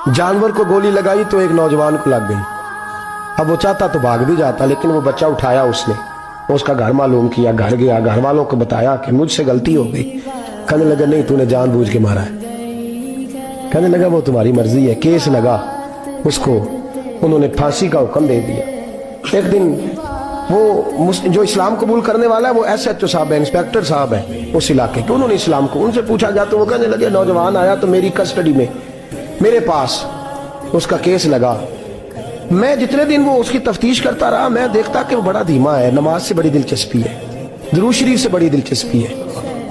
जानवर को गोली लगाई तो एक नौजवान को लग गई। अब वो चाहता तो भाग भी जाता, लेकिन वो बच्चा उठाया उसने, उसका घर मालूम किया, घर गया, घर वालों को बताया कि मुझसे गलती हो गई। कहने लगा नहीं, तूने जानबूझ के मारा है। कहने लगा वो तुम्हारी मर्जी है। केस लगा, उसको उन्होंने फांसी का हुक्म दे दिया। एक दिन वो जो इस्लाम कबूल करने वाला है वो SHO साहब है, इंस्पेक्टर साहब है उस इलाके के, उन्होंने इस्लाम को उनसे पूछा गया तो वो कहने लगे नौजवान आया तो मेरी कस्टडी में मेरे पास उसका केस लगा। मैं जितने दिन वो उसकी तफ्तीश करता रहा, मैं देखता कि वो बड़ा धीमा है, नमाज से बड़ी दिलचस्पी है, दुरूद शरीफ से बड़ी दिलचस्पी है,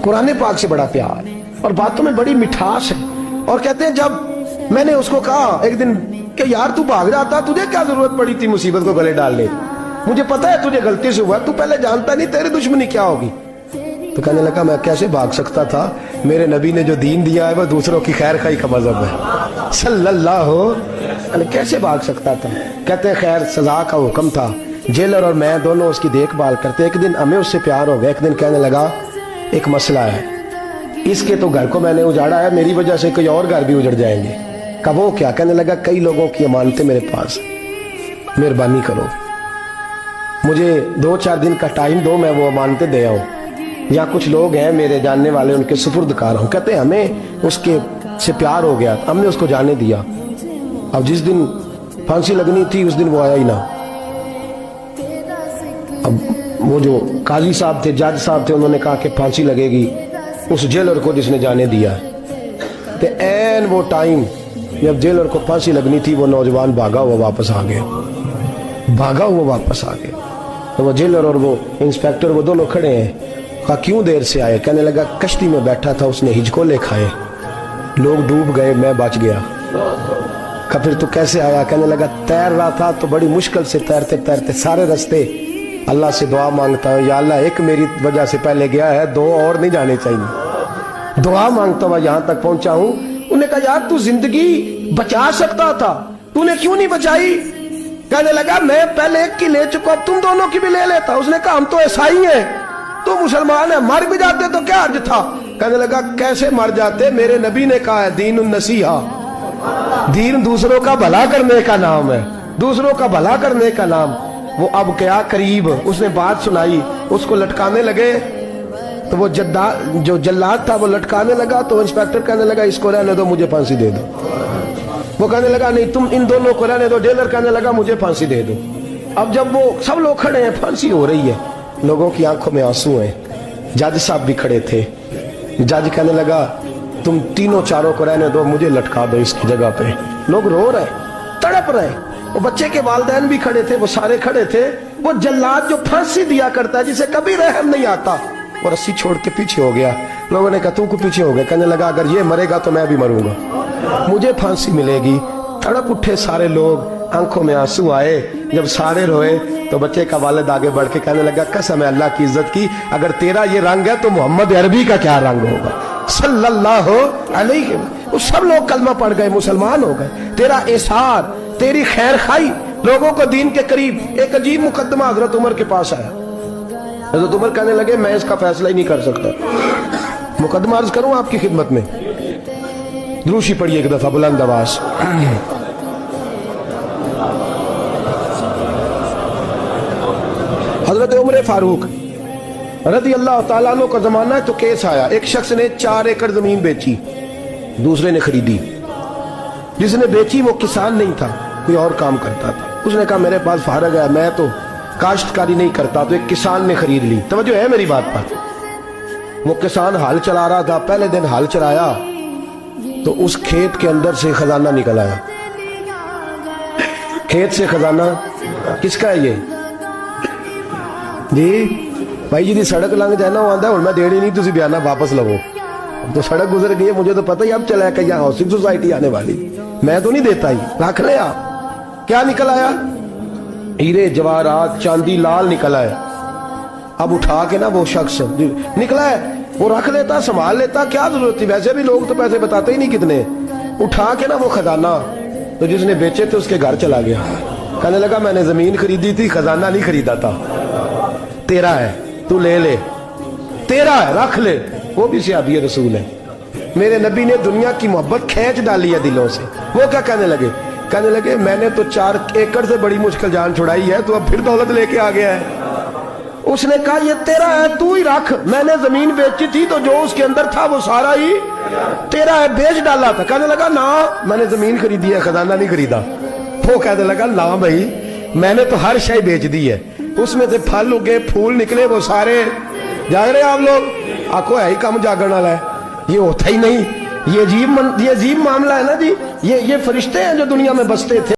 कुरान पाक से बड़ा प्यार और बातों में बड़ी मिठास है। और कहते हैं जब मैंने उसको कहा एक दिन कि यार तू भाग जाता, तुझे क्या जरूरत पड़ी थी मुसीबत को गले डालने, मुझे पता है तुझे गलती से हुआ, तू पहले जानता नहीं तेरी दुश्मनी क्या होगी। तो कहने लगा मैं कैसे भाग सकता था, मेरे नबी ने जो दीन दिया है वो दूसरों की खैर खाई का मजहब है सल्लल्लाहु अलैहि, कैसे भाग सकता था। कहते हैं खैर सजा का हुक्म था, जेलर और मैं दोनों उसकी देखभाल करते। एक दिन हमें उससे प्यार हो गया। एक दिन कहने लगा एक मसला है, इसके तो घर को मैंने उजाड़ा है, मेरी वजह से कोई और घर भी उजड़ जाएंगे। कहा वो क्या। कहने लगा कई लोगों की अमानतें मेरे पास, मेहरबानी करो मुझे 2-4 दिन का टाइम दो, मैं वो अमानतें दे आऊं, या कुछ लोग हैं मेरे जानने वाले उनके सुपुर्द कार हूं। कहते हैं हमें उसके से प्यार हो गया, हमने उसको जाने दिया। अब जिस दिन फांसी लगनी थी उस दिन वो आया ही ना। अब वो जो काजी साहब थे, जज साहब थे, उन्होंने कहा कि फांसी लगेगी उस जेलर को जिसने जाने दिया। तो ऐन वो टाइम जब जेलर को फांसी लगनी थी वो नौजवान भागा हुआ वापस आ गया, भागा हुआ वापस आ गया। तो वो जेलर और वो इंस्पेक्टर वो दोनों खड़े हैं। कहा क्यों देर से आए। कहने लगा कश्ती में बैठा था, उसने हिचकोले खाए, लोग डूब गए, मैं बच गया। कहा फिर तू कैसे आया। कहने लगा तैर रहा था तो बड़ी मुश्किल से तैरते तैरते सारे रास्ते अल्लाह से दुआ मांगता हूँ, या अल्लाह एक मेरी वजह से पहले गया है, 2 और नहीं जाने चाहिए, दुआ मांगता हुआ यहाँ तक पहुंचा हूँ। उन्होंने कहा यार तू जिंदगी बचा सकता था, तूने क्यों नहीं बचाई। कहने लगा मैं पहले एक की ले चुका, तुम दोनों की भी ले लेता। उसने कहा हम तो ईसाई हैं, तो मुसलमान है, मर भी जाते तो क्या अर्ज था। कहने लगा कैसे मर जाते, मेरे नबी ने कहा है दीन नसीहा, दीन दूसरों का भला करने का नाम है, दूसरों का भला करने का नाम। वो अब क्या करीब उसने बात सुनाई, उसको लटकाने लगे तो वो जो जल्लाद था वो लटकाने लगा। तो इंस्पेक्टर कहने लगा इसको रहने दो, मुझे फांसी दे दो। वो कहने लगा नहीं तुम इन दोनों को रहने दो। जेलर कहने लगा मुझे फांसी दे दो। अब जब वो सब लोग खड़े हैं, फांसी हो रही है, लोगों की आंखों में आंसू हैं, जज साहब भी खड़े थे। जज कहने लगा तुम तीनों चारों को रहने दो, मुझे लटका दो इसकी जगह पे। लोग रो रहे, तड़प रहे, वो बच्चे के वालिदैन भी खड़े थे, वो सारे खड़े थे। वो जल्लाद जो फांसी दिया करता है, जिसे कभी रहम नहीं आता, वो रस्सी छोड़ के पीछे हो गया। लोगों ने कहा तू को पीछे हो गया। कहने लगा अगर ये मरेगा तो मैं भी मरूंगा, मुझे फांसी मिलेगी। तड़प उठे सारे लोग, आंखों में आंसू आए। जब सारे रोए तो बच्चे का वालिद आगे बढ़ के कहने लगा कसम है अल्लाह की इज्जत की, अगर तेरा ये रंग है तो मोहम्मद अरबी का क्या रंग होगा सल्लल्लाहु अलैहि। वो सब लोग कलमा पढ़ गए, मुसलमान हो गए। तेरा एसार, तेरी खैर खाई लोगों को दीन के करीब। एक अजीब मुकदमा हजरत उमर के पास आया। हजरत उमर कहने लगे मैं इसका फैसला ही नहीं कर सकता, मुकदमा अर्ज करूं आपकी खिदमत में। द्रूशी पढ़िए एक दफा बुलंद आवाज। हजरत उमर फारूक रज़ी अल्लाह ताला अन्हु का जमाना है तो केस आया। एक शख्स ने 4 एकड़ जमीन बेची, दूसरे ने खरीदी। जिसने बेची वो किसान नहीं था, कोई और काम करता था। उसने कहा मेरे पास फारग है, मैं तो काश्तकारी नहीं करता, तो एक किसान ने खरीद ली। तवज्जो है मेरी बात पर। वो किसान हाल चला रहा था, पहले दिन हाल चलाया तो उस खेत के अंदर से खजाना निकल आया। खेत से खजाना किसका है ये जी भाई जी दी सड़क लंघ जाए ना, वो आंदा मैं देनी नहीं, तुम बयाना वापस लवो। अब तो सड़क गुजर गई है, मुझे तो पता ही अब चला है कि यहाँ हाउसिंग सोसाइटी आने वाली, मैं तो नहीं देता ही, रख ले आप। क्या निकल आया, हीरे जवाहरात चांदी लाल निकल आया। अब उठा के ना वो शख्स निकला है वो रख लेता, संभाल लेता, क्या जरूरत थी, वैसे भी लोग तो पैसे बताते ही नहीं कितने। उठा के ना वो खजाना तो जिसने बेचे थे उसके घर चला गया। कहने लगा मैंने जमीन खरीदी थी, खजाना नहीं खरीदा था, तेरा है, तू ले ले, तेरा है, रख ले। वो भी सहाबी रसूल है। میرے نبی نے دنیا کی محبت کھینچ ڈالی ہے دلوں سے. وہ کیا کہنے لگے؟ کہنے لگے میں نے تو 4 ایکڑ سے بڑی مشکل جان چھڑائی ہے, تو اب پھر دولت لے کے آ گیا ہے. اس نے کہا یہ تیرا ہے, تو ہی رکھ. میں نے زمین بیچی تھی تو جو اس کے اندر تھا وہ سارا ہی تیرا ہے, بیچ ڈالا تھا. کہنے لگا نا میں نے زمین خریدی ہے, خزانہ نہیں خریدا. وہ کہنے لگا لا بھائی میں نے تو ہر شے بیچ دی ہے, اس میں سے پھل اگے پھول نکلے وہ سارے. جاگ رہے آپ لوگ؟ آنکھوں ہے ہی کم جاگن والا ہے, یہ ہوتا ہی نہیں. یہ عجیب معاملہ ہے نا جی. یہ فرشتے ہیں جو دنیا میں بستے تھے.